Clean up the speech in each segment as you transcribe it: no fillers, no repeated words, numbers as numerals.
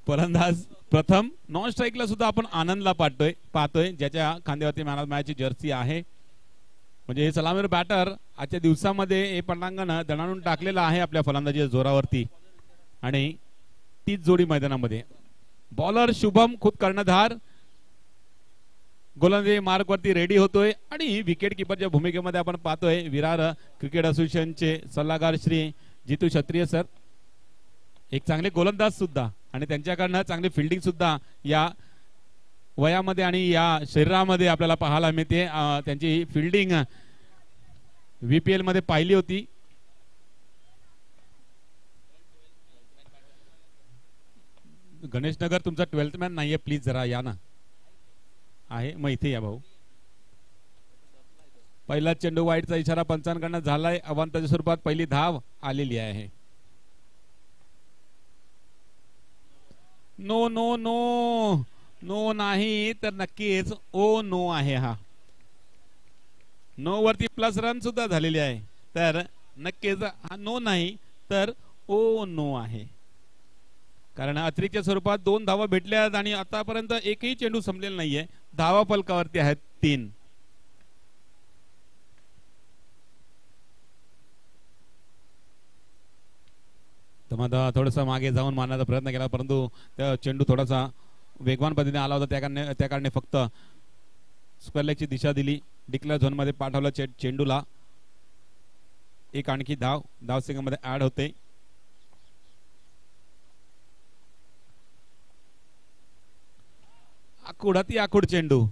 फलंदाज प्रथम नॉन स्ट्राईकला सुद्धा आपण आनंदला पाहतोय ज्याच्या खांद्यावरती मॅन ऑफ मॅचची जर्सी आहे. म्हणजे हे सलामीर बॅटर आजच्या दिवसामध्ये हे पटांगण दणाणून टाकलेलं आहे आपल्या फलंदाजीच्या जोरावरती. आणि तीच जोडी मैदानामध्ये बॉलर शुभम खुद कर्णधार गोलंदाजी मार्क वरती रेडी होतोय. आणि विकेट किपरच्या भूमिकेमध्ये आपण पाहतोय विरार क्रिकेट असोसिएशनचे सल्लागार श्री जितू क्षत्रिय सर. एक चांगले गोलंदाज सुद्धा आणि त्यांच्याकडनं चांगली फिल्डिंग सुद्धा या वयामध्ये आणि या शरीरामध्ये आपल्याला पाहायला मिळते. त्यांची फिल्डिंग VPL मध्ये पाहिली होती. गणेशनगर तुमचा 12th मॅन नाहीये, प्लीज जरा या ना. आहे मग इथे या भाऊ. पहिला चेंडू वाईटचा इशारा पंचांकडनं झालाय. अवांतच्या स्वरूपात पहिली धाव आलेली आहे. नो नो नो नो नाही तर नक्कीच ओ नो आहे. हा नो वरती प्लस रन सुद्धा झालेली आहे. तर नक्कीच हा नो नाही तर ओ नो आहे. कारण अतिरिक्त स्वरूपात 2 धावा भेटल्या आणि आतापर्यंत एकही चेंडू संपलेला नाहीये. धावा फलकावरती आहेत 3. तर थोडासा मागे जाऊन मारण्याचा प्रयत्न केला परंतु त्या चेंडू थोडासा वेगवान पद्धतीने आला होता. त्या कारणे फक्त स्क्वेअर लेगची दिशा दिली. डिक्लेअर झोन मध्ये पाठवलं चेंडूला. एक आणखी धाव संघामध्ये ऍड होते. आखूड चेंडू.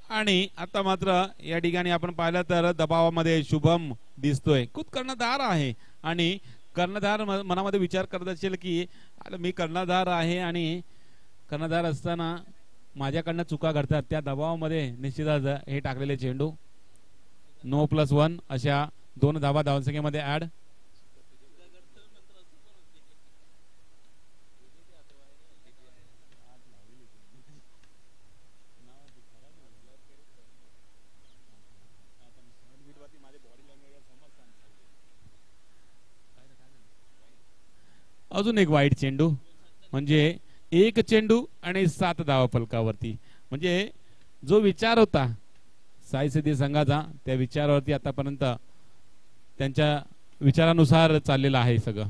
आणि आता मात्र या ठिकाणी आपण पाहिलं तर दबावामध्ये शुभम दिसतोय. खुद कर्णधार आहे आणि कर्णधार मनामध्ये विचार करत असेल की मी कर्णधार आहे आणि कर्णधार असताना माझ्याकडनं चुका घडतात. त्या दबावामध्ये निश्चितच हे टाकलेले चेंडू नो +1 अशा 2 धावा धावसंख्येमध्ये ऍड. अजून एक वाईट चेंडू म्हणजे 1 चेंडू आणि 7 धावा फलकावरती. म्हणजे जो विचार होता साई सिद्धी संघाचा त्या विचारावरती आतापर्यंत त्यांच्या विचारानुसार चाललेलं आहे सगळं.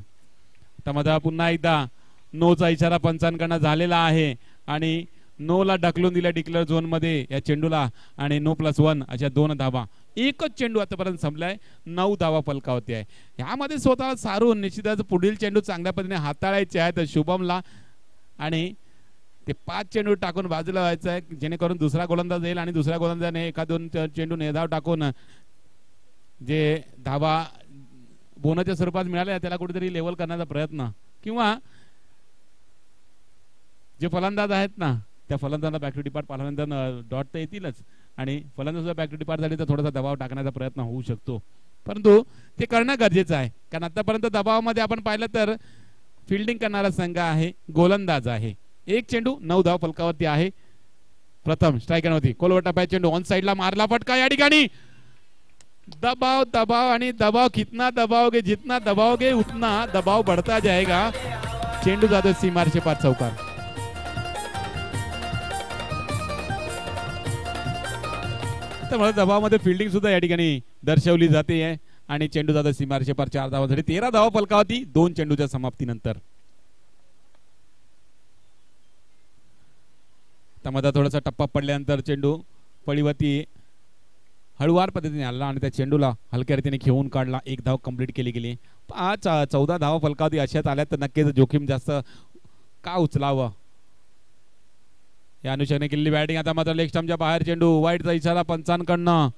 त्यामध्ये पुन्हा एकदा नोचा इशारा पंचांकडनं झालेला आहे आणि नो ला ढकलून दिल्या डिक्लेअर झोन मध्ये या चेंडूला आणि नो +1 अशा 2 धावा. एकच चेंडू आतापर्यंत संपलाय. 9 धावा फलकावरती आहे. यामध्ये स्वतः सारून निश्चितच पुढील चेंडू चांगल्या पद्धतीने हाताळायचे आहेत शुभमला आणि ते 5 चेंडू टाकून बाजूला व्हायचं आहे जेणेकरून दुसरा गोलंदाज येईल आणि दुसऱ्या गोलंदाजाने 1-2 चेंडू निर्धाव टाकून जे धावा बोनसच्या स्वरूपात मिळाल्या त्याला कुठेतरी लेवल करण्याचा प्रयत्न किंवा जे फलंदाज आहेत ना त्या फलंदाजाला बॅक टू डिपार्ट पाहिल्यानंतर डॉट तर येतीलच आणि फलंदाज बॅक टू डिपार्ट झाली तर थोडासा दबाव टाकण्याचा प्रयत्न होऊ शकतो. परंतु ते करणं गरजेचं आहे कारण आतापर्यंत दबावामध्ये आपण पाहिलं तर फिल्डिंग करणारा संघ आहे, गोलंदाज आहे. 1 चेंडू 9 धाव फलकावरती आहे. प्रथम स्ट्रायकरवरती कोलवटा पाय चेंडू ऑन साइडला मारला फटका. या ठिकाणी दबाव दबाव आणि दबाव कितना दबाओगे जितना दबाओगे उतना दबाव बढ़ता जाएगा. चेंडू जातो सीमारचे 5 चौकार. त्यामुळे दबावामध्ये फिल्डिंग सुद्धा या ठिकाणी दर्शवली जाते आहे आणि चेंडू जातो सीमारचे 4 धावांसाठी. 13 धावा फलकावरती 2 चेंडूच्या समाप्तीनंतर. त्यामध्ये थोडासा टप्पा पडल्यानंतर चेंडू फळीवरती हळुवार पद्धतीने आला आणि त्या चेंडूला हलक्या रीतीने खेळून काढला. 1 धाव कंप्लीट केली गेली. 14 धावा फलकावरती अशाच आल्या तर नक्कीच जोखीम जास्त का उचलावं या अनुषंगाने केलेली बॅटिंग. आता मात्र लेग स्टंपच्या बाहेर चेंडू वाईटचा इशारा पंचांकडनं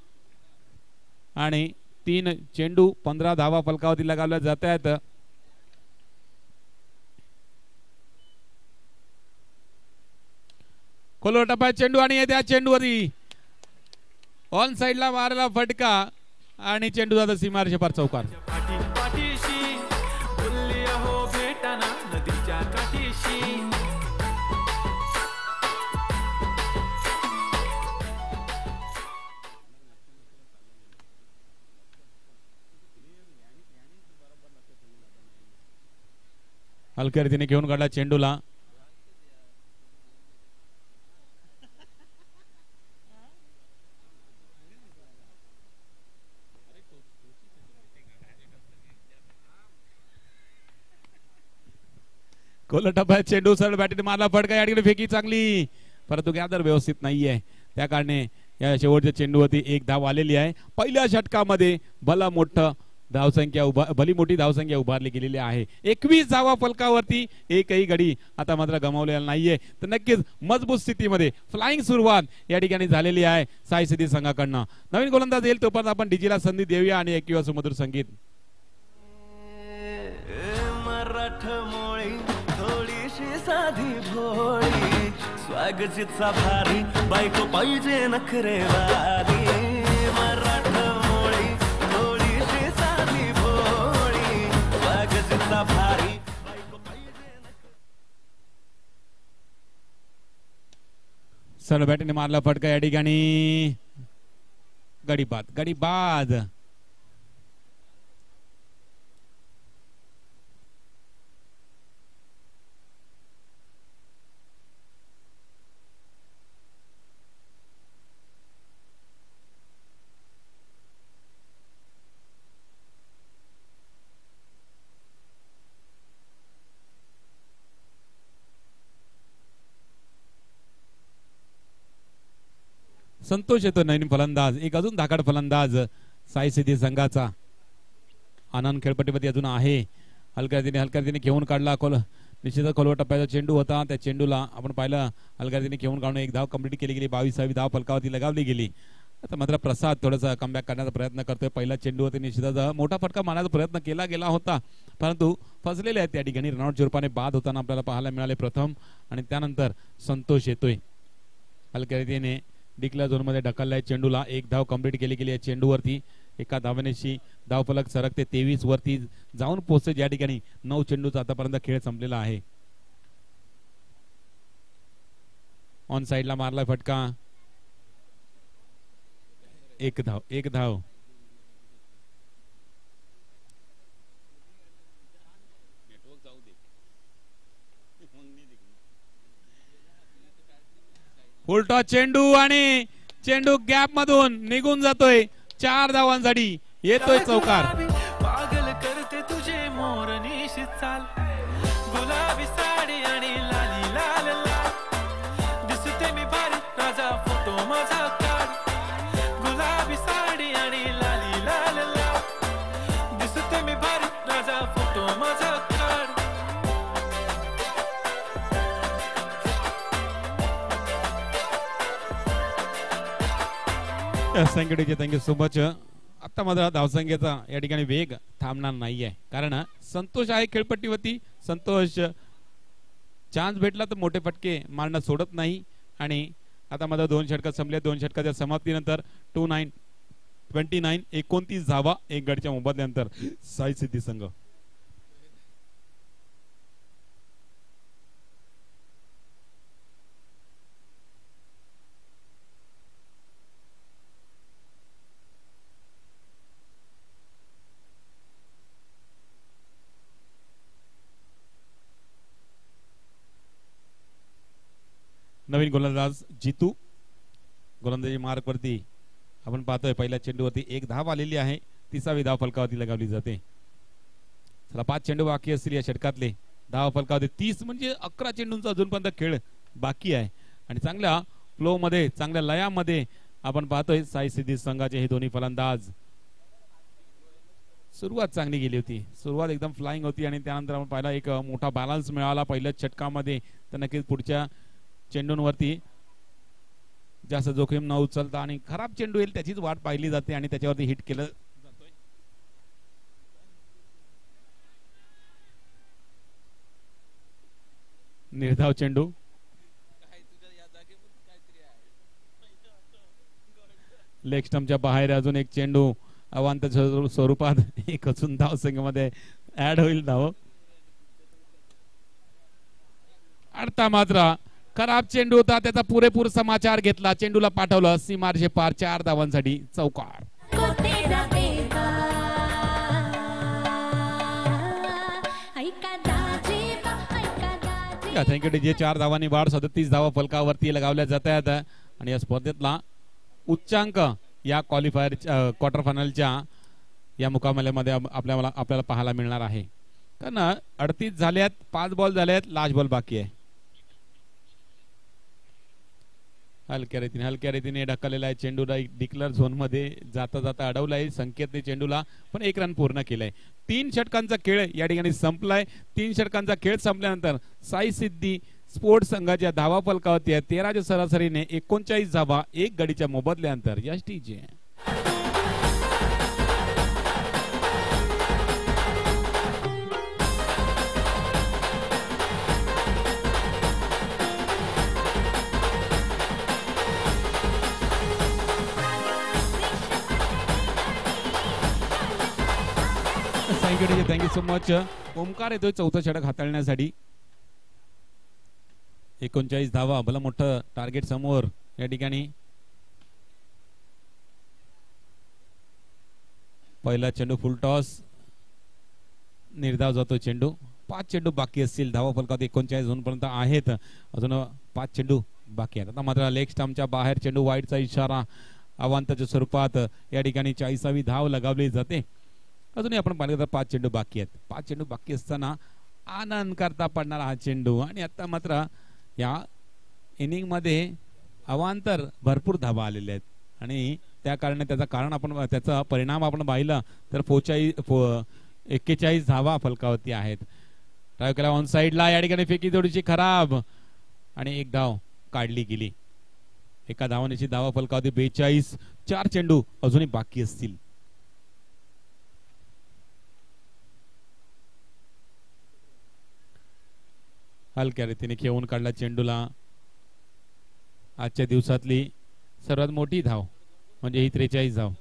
आणि 3 चेंडू 15 धावा फलकावरती लगावल्या जात आहेत. कोलवटा चेंडू आणि त्या चेंडूवरती ऑन साइडला मारला फटका आणि चेंडू जातो सीमारचे 5 चौकार. हलक्या रीतीने घेऊन काढला चेंडूला कोलटप्प्यात चेंडू सरळ बॅटीने मारला फटका, या ठिकाणी फेकी चांगली परंतु गॅदर व्यवस्थित नाहीये, त्या कारणे या शेवटच्या चेंडूवरती एक धाव आलेली आहे. पहिल्या षटकामध्ये भला मोठं धावसंख्या भली मोठी धावसंख्या उभारली गेलेली आहे. 21 धावा फलकावरती, एकही गडी आता मात्र गमावलेला नाहीये. तर नक्कीच मजबूत स्थितीमध्ये फ्लाइंग सुरुवात या ठिकाणी झालेली आहे साई सिद्धी संघाकडनं. नवीन गोलंदाज येईल तोपर्यंत आपण डीजीला संधी देऊया आणि एक सुमधुर संगीत. थोडीशी साधी भोळी स्वागतीचा भारी बायको पाहिजे नखरेवाली. मराठमोळी थोडीशी साधी भोळी स्वागतीचा भारी बायको पाहिजे. सरळ बॅटीने मारला फटका, या ठिकाणी गडी बाद. संतोष येतो नवीन फलंदाज, एक अजून धाकड फलंदाज साई सिद्धी संघाचा. आनंद खेळपट्टीमध्ये अजून आहे. हलक्यातीने घेऊन काढला. निश्चितच खोलवर टप्प्याचा चेंडू होता, त्या चेंडूला आपण पाहिलं हलक्यातीने घेऊन काढून एक धाव कंप्लीट केली गेली. 22वी धाव फलकावरती लगावली गेली. आता मात्र प्रसाद थोडासा कमबॅक करण्याचा प्रयत्न करतोय. पहिला चेंडूवरती निश्चितच मोठा फटका मारण्याचा प्रयत्न केला गेला होता परंतु फसलेले आहेत त्या ठिकाणी. रनआउट स्वरूपाने बाद होताना आपल्याला पाहायला मिळाले प्रथम, आणि त्यानंतर संतोष येतोय. हलक्यातीने डिक्लेअर झोन मध्ये ढकललाय चेंडूला. एक धाव कंप्लीट केली गेली आहे चेंडूवरती. एका धावनेशी धावफलक सरकते 23 वरती जाऊन पोहोचते, ज्या ठिकाणी 9 चेंडूचा आतापर्यंत खेळ संपलेला आहे. ऑन साइडला मारलाय फटका, एक धाव. उलटा चेंडू आणि चेंडू गॅप मधून निघून जातोय. 4 धावांसाठी येतोय चौकार. पागल करते तुझे मोरनीशी चाल, गुलाबी साडी आणि लाली लाल लाल, दिसते मी भारी राजा फोटो माझा काढ. गुलाबी साडी आणि लाली लाल लाल, दिसते मी भारी राजा फोटो माझा काढ. Thank you so much. आता मात्र धावसंख्येचा या ठिकाणी वेग थांबणार नाहीये, कारण संतोष आहे खेळपट्टीवरती. संतोष चान्स भेटला तर मोठे फटके मारणं सोडत नाही. आणि आता मात्र 2 षटक संपले. 2 षटकाच्या समाप्तीनंतर 29 धावा 1 गडच्या मोबदल्यानंतर साई सिद्धी संघ. नवीन गोलंदाज जितू गोलंदाजी मार्क वरती आपण पाहतोय. पहिल्या चेंडूवरती एक धाव आलेली आहे. 30वी धाव फलकावरती लगावली जाते. चला 5 चेंडू बाकी असतील या षटकातले. धाव फलकावरती 30 म्हणजे 11 चेंडूंचा अजूनपर्यंत खेळ बाकी आहे. आणि चांगल्या फ्लो मध्ये चांगल्या लयामध्ये आपण पाहतोय साई सिद्धी संघाचे हे दोन्ही फलंदाज. सुरुवात चांगली गेली होती, सुरुवात एकदम फ्लाइंग होती आणि त्यानंतर आपण पाहिला एक मोठा बॅलन्स मिळाला पहिल्याच षटकामध्ये. तर नक्कीच पुढच्या चेंडूंवरती जास्त जोखीम न उचलता आणि खराब चेंडू येईल त्याचीच वाट पाहिली जाते आणि त्याच्यावरती हिट केलं जातोय. निर्धाव चेंडू लेग स्टंपच्या बाहेर. अजून एक चेंडू अवांतर स्वरूपात एक अजून धाव संघामध्ये ऍड होईल धाव. आता मात्र खराब चेंडू होता, त्याचा पुरेपूर समाचार घेतला, चेंडूला पाठवलं सीमारचे पार. 4 धावांसाठी चौकार. Thank you DJ. 4 धावांनी वाढ, 37 धावा फलकावरती लगावल्या जात आहेत. आणि या स्पर्धेतला उच्चांक या क्वालिफायर क्वार्टर फायनलच्या या मुकाबल्यामध्ये आपल्याला पाहायला मिळणार आहे. कारण 38 झाल्यात, 5 बॉल झाल्यात, लास्ट बॉल बाकी आहे. हलक्या रीतीने ढकललेला आहे चेंडूला डिक्लेअर झोन मध्ये जाता जाता अडवलाय संकेतने चेंडूला, पण 1 रन पूर्ण केलाय. 3 षटकांचा खेळ या ठिकाणी संपलाय. 3 षटकांचा खेळ संपल्यानंतर साई सिद्धी स्पोर्ट्स संघाच्या धावा फलकावरती आहे 13च्या सरासरीने 39 धावा 1 गडीच्या मोबदल्यानंतर यष्टीचे. Thank you so much. ओमकार येतोय चौथा षटक हाताळण्यासाठी. 39 धावा, भलं मोठं टार्गेट समोर या ठिकाणी. पहिला चेंडू फुल टॉस, निर्धाव जातो चेंडू. 5 चेंडू बाकी असतील, धावा फलकात 39 झोन पर्यंत आहेत, अजून 5 चेंडू बाकी आहेत. आता मात्र लेग स्टंपच्या बाहेर चेंडू, वाईडचा इशारा अवांतच्या स्वरूपात या ठिकाणी 40वी धाव लगावली जाते. अजूनही आपण पाहिलं तर 5 चेंडू बाकी आहेत. 5 चेंडू बाकी असताना आनंद करता पडणारा हा चेंडू, आणि आता मात्र या इनिंग मध्ये अवांतर भरपूर धावा आलेल्या आहेत, आणि त्या कारणाने त्याचा परिणाम आपण पाहिला तर 41 धावा फलकावरती आहेत. ड्राइव्ह केला ऑन साइडला, या ठिकाणी फेकी थोडीशी खराब, आणि 1 धाव काढली गेली. एका धावानेची धावा फलकावरती 42. 4 चेंडू अजूनही बाकी असतील. हलक्या रीतीने खेळून काढला चेंडूला. आजच्या दिवसातली सर्वात मोठी धाव म्हणजे ही 43 धाव.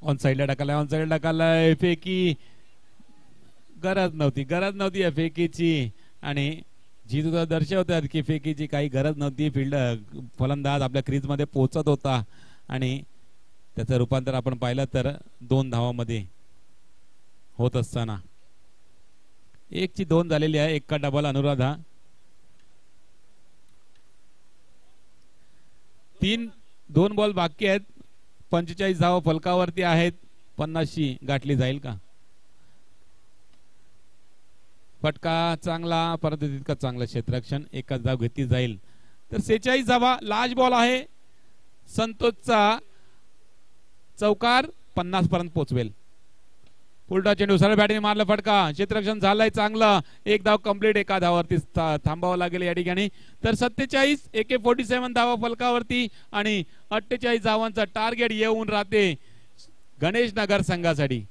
ऑन साइडला टाकलाय, फेकी गरज नव्हती या फेकीची, आणि जी तुला दर्शवतात की फेकीची काही गरज नव्हती. फलंदाज आपल्या क्रीज मध्ये पोहोचत होता, आणि त्याचं रूपांतर आपण पाहिलं तर 2 धावामध्ये होत असताना 1ची 2 झालेली आहे. 1 का डबल अनुराधा. 2 बॉल बाकी आहेत. 45 धावा फलकावरती आहेत. 50शी गाठली जाईल का? फटका चांगला, परंतु तितका चांगलं क्षेत्ररक्षण. 1च धाव घेतली जाईल तर 46 धावा. लास्ट बॉल आहे. संतोषचा चौकार 50 पर्यंत पोहोचवेल. उलटा चेंडू सरळ बॅटिंग मारला, फटका, क्षेत्ररक्षण झालंय चांगलं. 1 धाव कंप्लीट. 1 धावावरती थांबावं लागेल या ठिकाणी. तर 47 AK-47 धावा फलकावरती, आणि 48 धावांचा टार्गेट येऊन राहते गणेश नगर संघासाठी.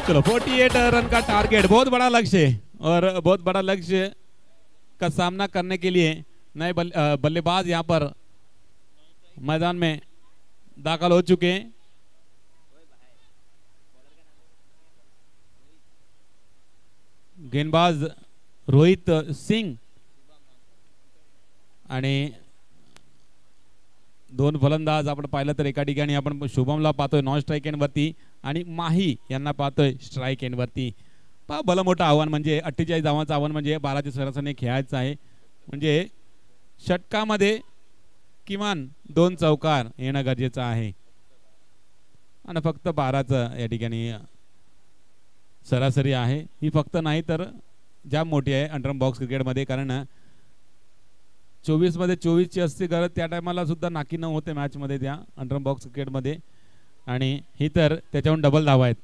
चलो 48 रन का टारगेट, बहुत बड़ा लक्ष्य है, और बहुत बड़ा लक्ष्य का सामना करने के लिए नए बल्लेबाज यहाँ पर मैदान में दाखिल हो चुके हैं। गेंदबाज रोहित सिंग आणि 2 फलंदाज आपण पाहिलं तर एका ठिकाणी आपण शुभमला पाहतोय नॉन स्ट्राइक एंड वरती आणि माही यांना पाहतोय स्ट्राइक एंड वरती। पहा भलं मोठं आव्हान म्हणजे 48 धावांचं आव्हान म्हणजे 12च्या सरासरीने खेळायचं आहे, म्हणजे षटकामध्ये किमान 2 चौकार येणं गरजेचं आहे आणि फक्त 12चं या ठिकाणी सरासरी आहे। ही फक्त नाही तर जाम मोठी आहे अंडरम बॉक्स क्रिकेटमध्ये, कारण 24 मध्ये 24 ची असते गरज, त्या टायमाला सुद्धा नाकी न होते मॅच मध्ये त्या अंडर बॉक्स क्रिकेट मध्ये, आणि ही तर त्याच्याहून डबल धावा आहेत.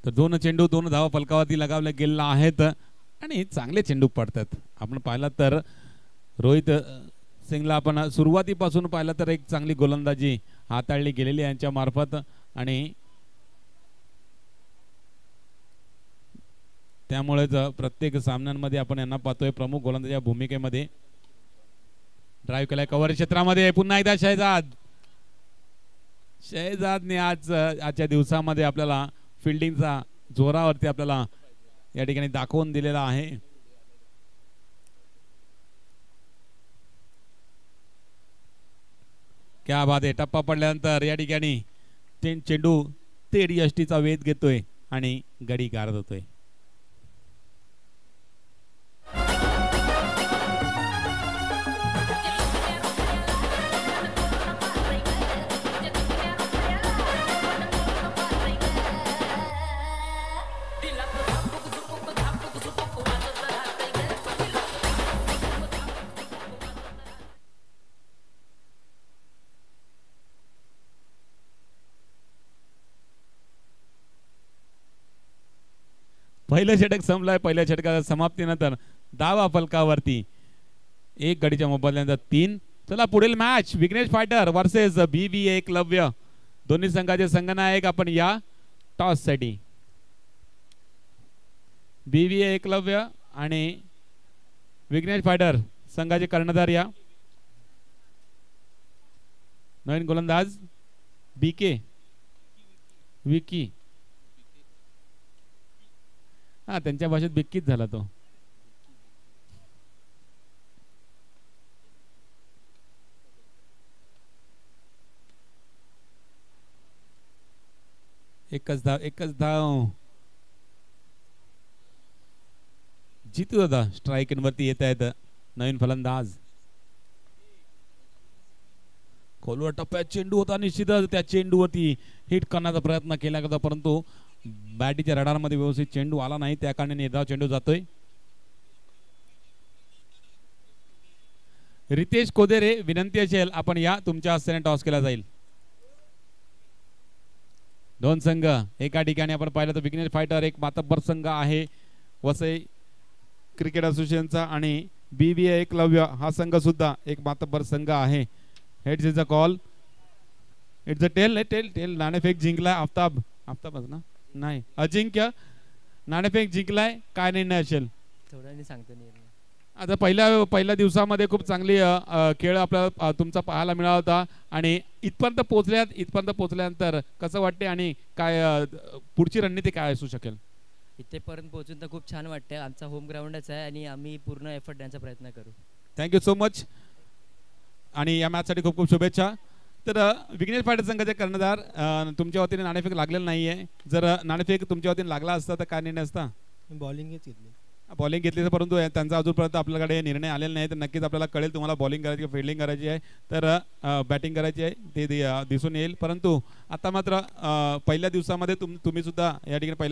तर दोन चेंडू दोन धावा फलकावरती लगावले गेलेला आहेत आणि चांगले चेंडू पडतात. आपण पाहिलं तर रोहित सिंगला आपण सुरुवातीपासून पाहिलं तर एक चांगली गोलंदाजी हाताळली गेलेली यांच्या मार्फत, आणि त्यामुळेच प्रत्येक सामन्यांमध्ये आपण यांना पाहतोय प्रमुख गोलंदाज भूमिकेमध्ये. ड्राईव्ह केलाय कव्हर क्षेत्रामध्ये, पुन्हा एकदा शहजादने आजच्या दिवसामध्ये आपल्याला फिल्डिंगचा जोरावरती आपल्याला या ठिकाणी दाखवून दिलेला आहे. क्या बात आहे. टप्पा पडल्यानंतर या ठिकाणी चेंडू 13 यष्टीचा वेध घेतोय आणि गडी गारद होतोय. पहिलं षटक संपलंय. पहिल्या षटकाच्या समाप्तीनंतर धावा फलकावरती एक गडीच्या मोबदल्यानंतर 3. चला पुढील match Vighnesh fighter versus BVA Eklavya. दोन्ही संघाचे संघनायक आपण या टॉस साठी. BVA एकलव्य आणि विघ्नेश फायटर संघाचे कर्णधार या. नवीन गोलंदाज BK विकी, हा त्यांच्या भाषेत बिक्कीच झाला तो. एकच धाव जितू दादा स्ट्राईक वरती येत आहेत नवीन फलंदाज. खोलवर टप्प्यात चेंडू होता, निश्चितच त्या चेंडूवरती हिट करण्याचा प्रयत्न केला होता, परंतु बॅटीच्या रडारमध्ये व्यवस्थित चेंडू आला नाही, त्या कारणाने निर्धाव चेंडू जातोय. रितेश कोदेरे विनंती असेल आपण या तुमच्या हस्त्याने टॉस केला जाईल. दोन संघ एका ठिकाणी आपण पाहिलं तर विघ्नेश फायटर एक मातब्बर संघ आहे वसई क्रिकेट असोसिएशनचा, आणि BVA एकलव्य हा संघ सुद्धा एक मातब्बर संघ आहे. Heads is a call, it's a tail. Tail नाणेफेक जिंकलाय आफ्ताब ना नाही अजिंक्य नाणेफेक जिंकलाय. काय निर्णय असेल थोड्याने सांगतो निर्णय. आता पहिल्या दिवसामध्ये खूप चांगली खेळ आपल्याला तुमचा पाहायला मिळाला होता, आणि इथपर्यंत पोहोचल्यानंतर कसं वाटते आणि काय पुढची रणनीती काय असू शकेल? इथेपर्यंत पोहोचून तर खूप छान वाटते. आमचा होम ग्राउंडच आहे आणि आम्ही पूर्ण एफर्ट देण्याचा प्रयत्न करू. थँक्यू सो मच, आणि या मॅचसाठी खूप खूप शुभेच्छा. तर विघ्नेश फायटर संघाचे कर्णधार तुमच्या वतीने नाणेफेक लागलेलं नाहीये. जर नाणेफेक तुमच्या वतीने लागला असता तर काय निर्णय असता? बॉलिंगच घेतली. बॉलिंग घेतली तर, परंतु त्यांचा अजूनपर्यंत आपल्याकडे निर्णय आलेला नाही. तर नक्कीच आपल्याला कळेल तुम्हाला बॉलिंग करायची फिल्डिंग करायची आहे तर बॅटिंग करायची आहे ते दिसून येईल. परंतु आता मात्र पहिल्या दिवसामध्ये तुम्ही सुद्धा या ठिकाणी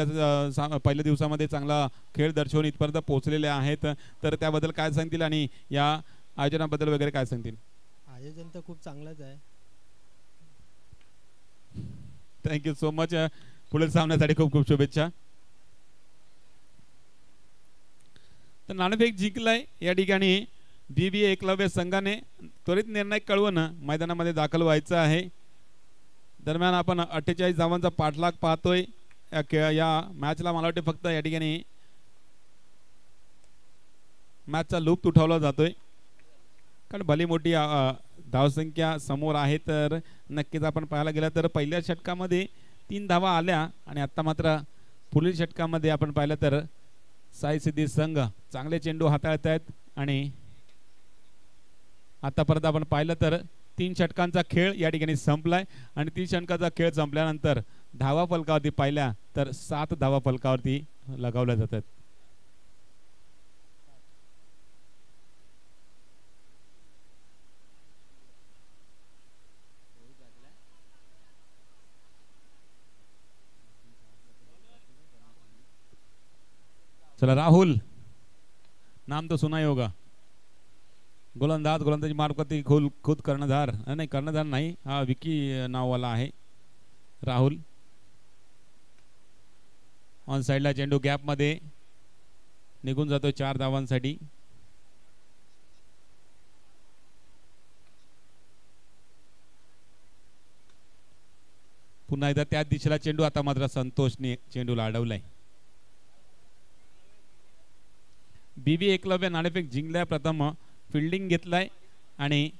पहिल्या दिवसामध्ये चांगला खेळ दर्शवून इथपर्यंत पोहोचलेले आहेत. तर त्याबद्दल काय सांगतील आणि या आयोजनाबद्दल वगैरे काय सांगतील? आयोजन तर खूप चांगलंच आहे. Thank you so much. पुढील सामन्यासाठी खूप खूप शुभेच्छा. तर नाणेफेक जिंकलाय या ठिकाणी BVA एकलव्य संघाने. त्वरित निर्णय कळवून मैदानामध्ये दाखल व्हायचं आहे. दरम्यान आपण 48 धावांचा पाठलाग पाहतोय या मॅचला. मला वाटते फक्त या ठिकाणी मॅचचा लूप उठवला जातोय, कारण भली मोठी धावसंख्या समोर आहे. तर नक्कीच आपण पाहायला गेलं तर पहिल्या षटकामध्ये 3 धावा आल्या, आणि आता मात्र पुढील षटकामध्ये आपण पाहिलं तर साई सिद्धी संघ चांगले चेंडू हाताळत आहेत. आणि आतापर्यंत आपण पाहिलं तर 3 षटकांचा खेळ या ठिकाणी संपलाय, आणि 3 षटकांचा खेळ संपल्यानंतर धावा फलकावरती पाहिल्या तर 7 धावा फलकावरती लगावल्या जातात. चला राहुल नाम तो सुना ही होगा. गोलंदाजी मार्फत खुद कर्णधार नाही, कर्णधार नाही, हा विकी नाववाला आहे राहुल. ऑन साइडला चेंडू गॅप मध्ये निघून जातो 4 धावांसाठी. पुन्हा एकदा त्याच दिशेला चेंडू. आता मात्र संतोषने चेंडूला अडवलाय. बीबी एकलव्य नाणेफेक जिंकलाय. प्रथम फील्डिंग घेतलाय आणि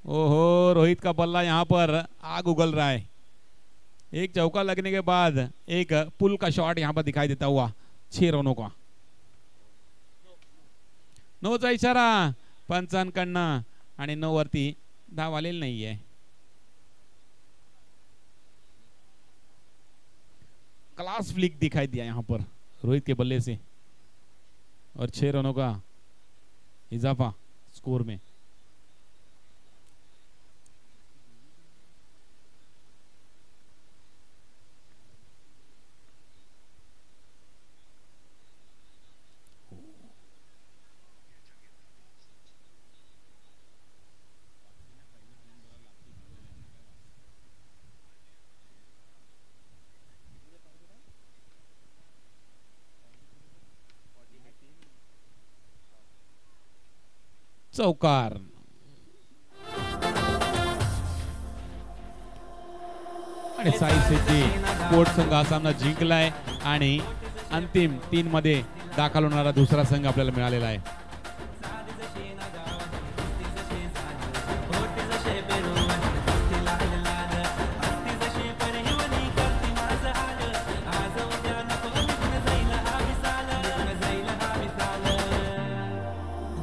ओहो, रोहित का बल्ला यहाँ पर आग उगल रहा है. एक चौका लगने के बाद एक पुल का शॉट यहाँ पर दिखाई देता हुआ 6 रनों का. नोचा इशारा पंचांकडनं आणि 9 वरती धाव आलेली नाहीये. क्लास फ्लिक दिखाई दिया यहाँ पर रोहित के बल्ले से और 6 रनों का इजाफा स्कोर में. चौकार. आणि साई सिद्धी स्पोर्ट्स संघ हा सामना जिंकलाय आणि अंतिम 3 मध्ये दाखल होणारा दुसरा संघ आपल्याला मिळालेला आहे.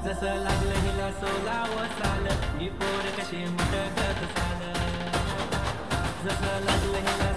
जसं लागलं हिला सोलावं साल ही पोर कशी मटकत साल. जसं लागलं हिला